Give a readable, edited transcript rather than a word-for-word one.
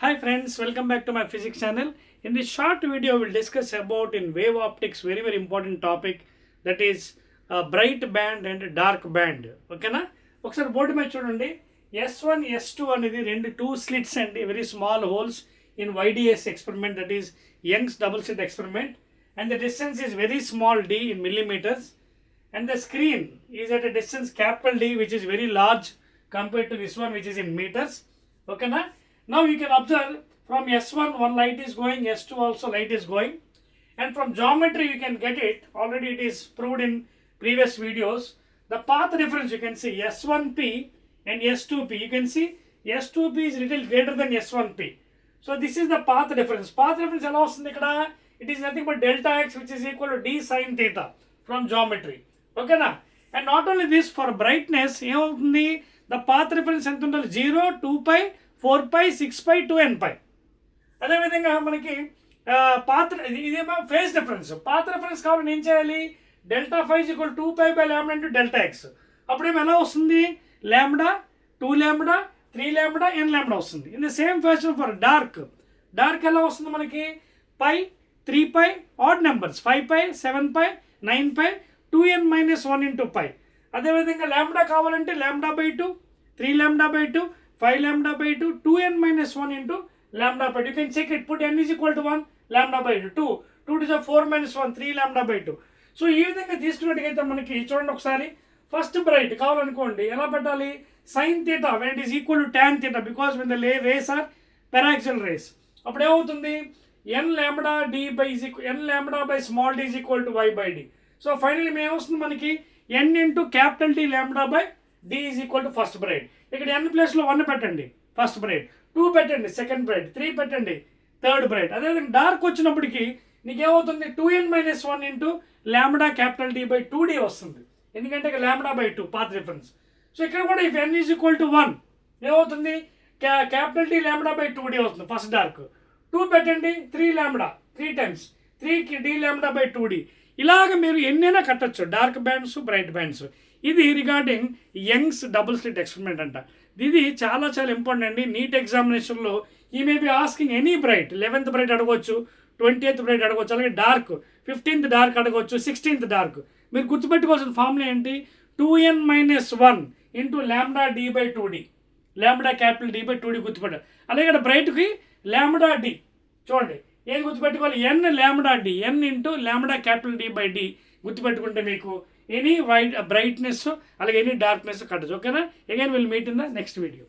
Hi friends, welcome back to my physics channel. In this short video, we'll discuss about in wave optics very important topic, that is bright band and dark band. ఓకేనా ఒకసారి board మీద చూడండి. S1 S2 అనేది రెండు two slits అండి, very small holes in YDS experiment, that is Young's double slit experiment, and the distance is very small d in millimeters, and the screen is at a distance capital D, which is very large compared to this one, which is in meters. Okay na? Now you can observe from S1 one light is going, S2 also light is going, and from geometry you can get it, already it is proved in previous videos. The path difference you can see S1p and S2p, you can see S2p is little greater than S1p. So this is the path difference. Path difference ఎలా వస్తుంది ఇక్కడ? It is nothing but delta x, which is equal to d sin theta from geometry. Okay na? And not only this, for brightness ఏమవుతుంది, the path difference ఎంత ఉండాలి? 0, 2 pi, 4 pi, 6 pi, 2n pi. అదేవిధంగా మనకి path ఇదేమో phase difference. Path difference కావాలని ఏం చేయాలి? Delta phi is equal 2 pi by lambda into delta x. అప్పుడేమో ఎలా వస్తుంది? Lambda, 2 lambda, 3 lambda, n lambda వస్తుంది. In the same fashion for dark. Dark ఎలా వస్తుంది మనకి? Pi, 3 pi, odd numbers 5 pi, 7 pi, 9 pi, 2n minus 1 into pi. అదేవిధంగా lambda కావాలంటే lambda by 2, 3 lambda by 2, 5 lambda by 2, 2n minus 1 into lambda by 2. You can check it, put n is equal to 1, lambda by 2, 2 to the 4 minus 1, 3 lambda by 2. So ఈ విధంగా తీసుకున్నట్టుగైతే మనకి చూడండి ఒకసారి, first bright కావాలనుకోండి ఎలా పెట్టాలి? Sine theta when it is equal to tan theta, because when the rays are paraxial rays. అప్పుడు ఏమవుతుంది? n lambda d by n lambda by small d is equal to y by d. So finally ఏమొస్తుంది మనకి? n into capital D lambda by d is equal to first bright. ఇక్కడ n ప్లేస్లో 1 పెట్టండి first bright, 2 పెట్టండి second bright, 3 పెట్టండి third bright. అదేవిధంగా dark వచ్చినప్పటికి నీకేమవుతుంది? 2n minus 1 into lambda capital D by 2d వస్తుంది, ఎందుకంటే ఇక్కడ lambda by 2 path difference. So ఇక్కడ కూడా if n is equal to 1 ఏమవుతుంది? Capital D lambda by 2d వస్తుంది ఫస్ట్ డార్క్. 2 పెట్టండి, 3 lambda 3 times 3 d lambda by 2d. ఇలాగ మీరు ఎన్నైనా కట్టచ్చు డార్క్ బ్యాండ్స్, బ్రైట్ బ్యాండ్స్. ఇది regarding Young's double slit experiment అంట. ఇది చాలా ఇంపార్టెంట్ అండి. నీట్ ఎగ్జామినేషన్లో ఈ may be asking any bright, 11th bright అడగవచ్చు, 20th బ్రైట్ అడగవచ్చు, అలాగే డార్క్ 15th డార్క్ అడగవచ్చు, 16th డార్క్. మీరు గుర్తుపెట్టుకోవాల్సిన ఫార్ములా ఏంటి? 2n minus 1 into lambda d by 2d, lambda capital D by 2d గుర్తుపెట్టాలి. అలాగే ఇక్కడ బ్రైట్కి లాంబ్డా d చూడండి, ఏది గుర్తుపెట్టుకోవాలి? n lambda d, n into lambda capital D by d గుర్తుపెట్టుకుంటే మీకు ఎనీ వైట్ బ్రైట్నెస్ అలాగే ఎనీ డార్క్నెస్ కట్టచ్చు. ఓకేనా? Again will meet in the next video.